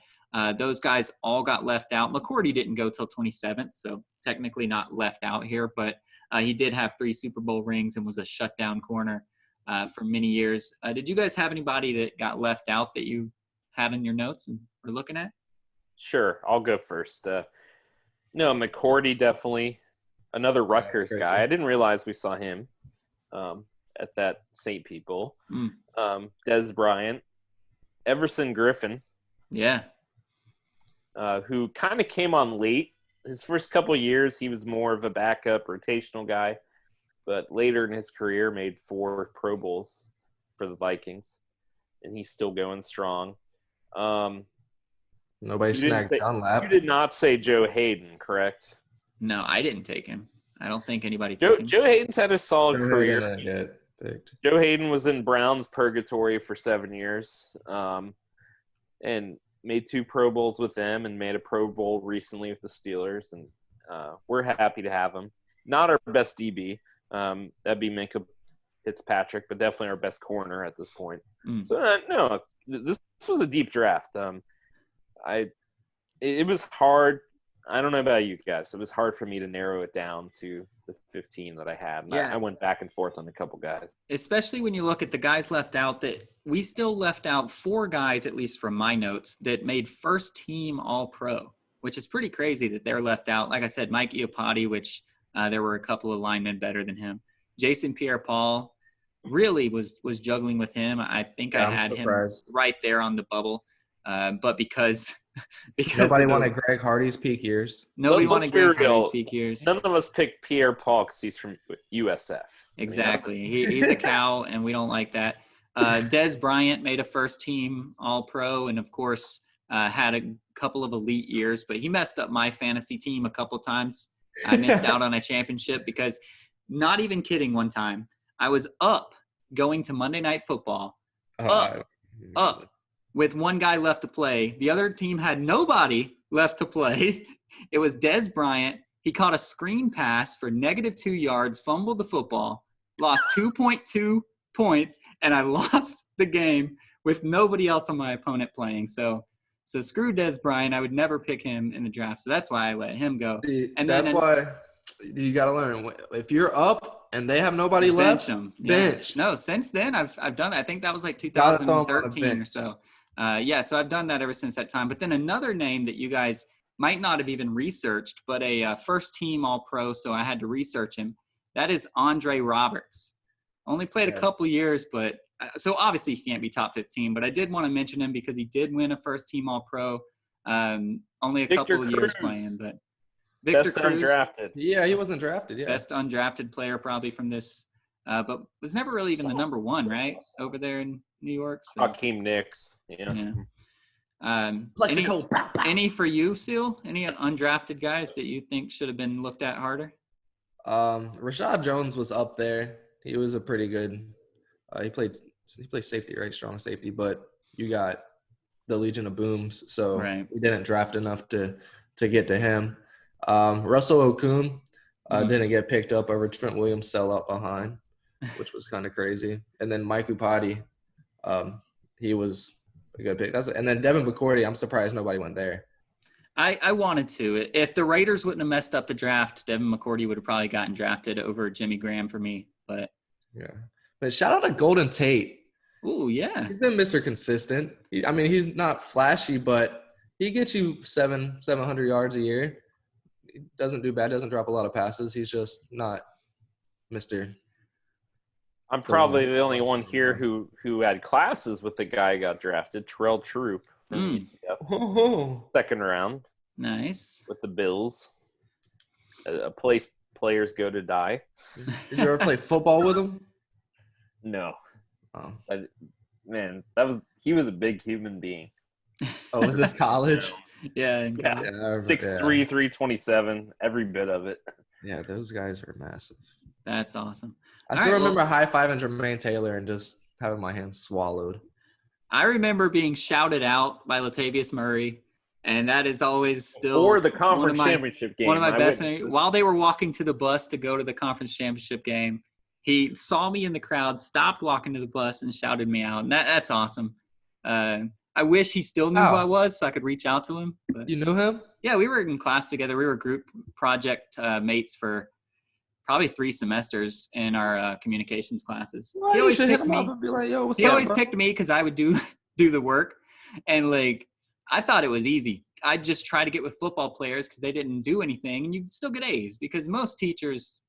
Those guys all got left out. McCourty didn't go till 27th, so technically not left out here, but he did have 3 Super Bowl rings and was a shutdown corner for many years. Did you guys have anybody that got left out that you had in your notes and were looking at? Sure, I'll go first. No, McCourty definitely. Another Rutgers guy. I didn't realize we saw him at that St. People. Des Bryant. Everson Griffin. Yeah. Who kind of came on late. His first couple of years, he was more of a backup rotational guy. But later in his career, made 4 Pro Bowls for the Vikings. And he's still going strong. Nobody snagged Dunlap. You did not say Joe Hayden, correct? No, I didn't take him. I don't think anybody took him. Joe Hayden's had a solid career. Joe Hayden was in Browns purgatory for 7 years, and made 2 Pro Bowls with them, and made a Pro Bowl recently with the Steelers. And we're happy to have him. Not our best DB, that'd be Minkah Fitzpatrick, but definitely our best corner at this point. So no, this was a deep draft. It was hard. I don't know about you guys. It was hard for me to narrow it down to the 15 that I had. And I went back and forth on a couple guys. Especially when you look at the guys left out, that we still left out 4 guys, at least from my notes, that made first team All-Pro, which is pretty crazy that they're left out. Like I said, Mike Iupati, which there were a couple of linemen better than him. Jason Pierre-Paul really was juggling with him. I think I had him right there on the bubble. But because nobody wanted Greg Hardy's peak years. Nobody wanted Greg Hardy's peak years. None of us picked Pierre-Paul because he's from USF. Exactly. He's a cow, and we don't like that. Des Bryant made a first-team All-Pro, and, of course, had a couple of elite years. But he messed up my fantasy team a couple times. I missed out on a championship because, not even kidding, one time, I was up going to Monday Night Football, up. With one guy left to play. The other team had nobody left to play. It was Des Bryant. He caught a screen pass for -2 yards, fumbled the football, lost 2.2 points, and I lost the game with nobody else on my opponent playing. So screw Des Bryant. I would never pick him in the draft. So that's why I let him go. And that's why you got to learn. If you're up and they have nobody left, bench. No, since then I've done it. I think that was like 2013 or so. So I've done that ever since that time. But then another name that you guys might not have even researched, but a first-team All-Pro, so I had to research him. That is Andre Roberts. Only played a couple years, but so obviously he can't be top 15. But I did want to mention him because he did win a first-team All-Pro. Only a couple of years playing, but Victor Cruz, undrafted. Yeah, he wasn't drafted. Yeah, best undrafted player probably from this, but was never really even the number 1, right, over there in New York. So. Hakeem Nicks. Yeah. Any for you, Seal? Any undrafted guys that you think should have been looked at harder? Rashad Jones was up there. He was a pretty good. He played safety, right? Strong safety. But you got the Legion of Booms, so we didn't draft enough to get to him. Russell Okung didn't get picked up over Trent Williams' sellout behind, which was kind of crazy. And then Mike Iupati, he was a good pick. And then Devin McCourty, I'm surprised nobody went there. I wanted to. If the Raiders wouldn't have messed up the draft, Devin McCourty would have probably gotten drafted over Jimmy Graham for me. But shout out to Golden Tate. Ooh, yeah. He's been Mr. Consistent. He's not flashy, but he gets you 700 yards a year. He doesn't do bad. Doesn't drop a lot of passes. He's just not Mr. I'm probably the only one here who had classes with the guy who got drafted, Terrell Troop from UCF. Second round. Nice. With the Bills. A place players go to die. Did you ever play football with him? No. Man, he was a big human being. Oh, was this college? Yeah, in Yeah. college. Yeah, 6'3", 327, every bit of it. yeah, those guys are massive. That's awesome. I All still right, remember well, high-fiving Jermaine Taylor and just having my hands swallowed. I remember being shouted out by Latavius Murray, and that is always still Or the one of conference my championship game. one of my I best. witnessed this. While they were walking to the bus to go to the conference championship game, he saw me in the crowd, stopped walking to the bus, and shouted me out. And that's awesome. I wish he still knew who Wow. I was, so I could reach out to him. But You knew him? yeah, we were in class together. We were group project mates for probably 3 semesters in our communications classes. Well, He you always should hit picked him up me. and be like, "Yo, what's He up, always bro?" picked me because I would do the work, and like I thought it was easy. I'd just try to get with football players because they didn't do anything, and you still get A's because most teachers.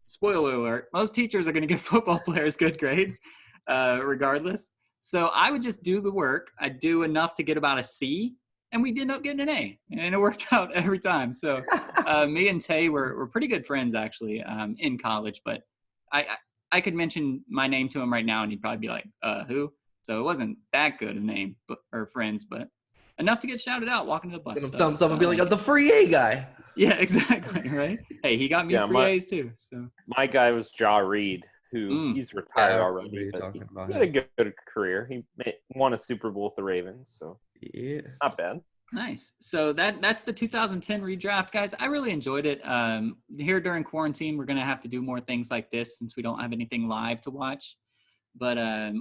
Spoiler alert: most teachers are going to give football players good grades, regardless. So I would just do the work. I'd do enough to get about a C, and we'd end up getting an A, and it worked out every time. So me and Tay were pretty good friends actually in college, but I could mention my name to him right now, and he'd probably be like, "Who?" So it wasn't that good a name, or friends, but enough to get shouted out walking to the bus. Get him So, thumbs up and be like, like "The free A guy." yeah, exactly, right? Hey, he got me Yeah, free A's too. So My guy was Ja Reed, who he's retired Yeah, I already, remember you but talking about he had a him. good career. He won a Super Bowl with the Ravens, so Yeah. not bad. nice. So that's the 2010 redraft, guys. I really enjoyed it. Here during quarantine, we're gonna have to do more things like this since we don't have anything live to watch. But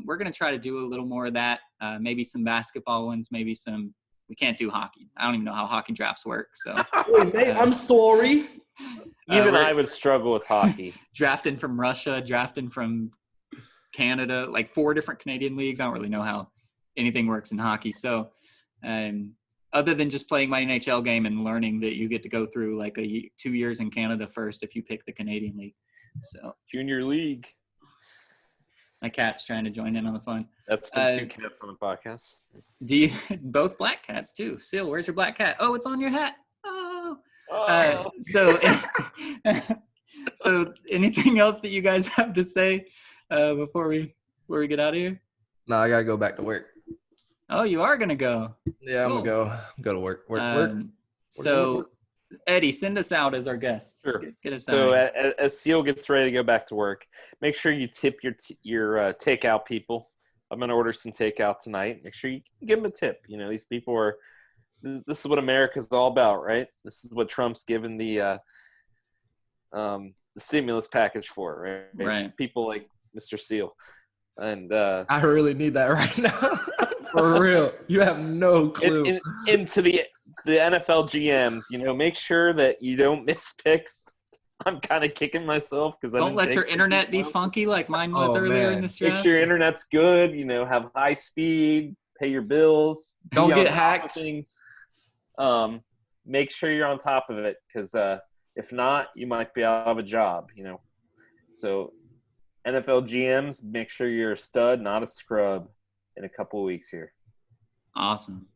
we're gonna try to do a little more of that. Maybe some basketball ones. Maybe some. We can't do hockey. I don't even know how hockey drafts work. So Wait, mate, I'm sorry. Even we're I would struggle with hockey. drafting from Russia, drafting from Canada, like 4 different Canadian leagues. I don't really know how anything works in hockey. So, other than just playing my NHL game and learning that you get to go through like 2 years in Canada first if you pick the Canadian league. So Junior League. my cat's trying to join in on the fun. That's been 2 cats on the podcast. Do you both black cats too? Seal, where's your black cat? Oh, it's on your hat. Oh. Oh. So anything else that you guys have to say before we get out of here? No, I gotta go back to work. Oh, you are gonna go. Yeah, I'm Cool. gonna go to work. So Eddie, send us out as our guest. Sure. Get us So out. as Seal gets ready to go back to work, make sure you tip your takeout people. I'm gonna order some takeout tonight. Make sure you give them a tip. You know, these people are. This is what America's all about, right? This is what Trump's given the stimulus package for, right? Right. People like Mr. Seal, and I really need that right now. For real, you have no clue. into the NFL GMs, you know, make sure that you don't miss picks. I'm kind of kicking myself because Don't let your internet be funky like mine was Oh, earlier in man. this Make draft. sure your internet's good. You know, have high speed, pay your bills. Don't be on get top of hacked. things. Make sure you're on top of it because if not, you might be out of a job. You know, so NFL GMs, make sure you're a stud, not a scrub, in a couple of weeks here. Awesome.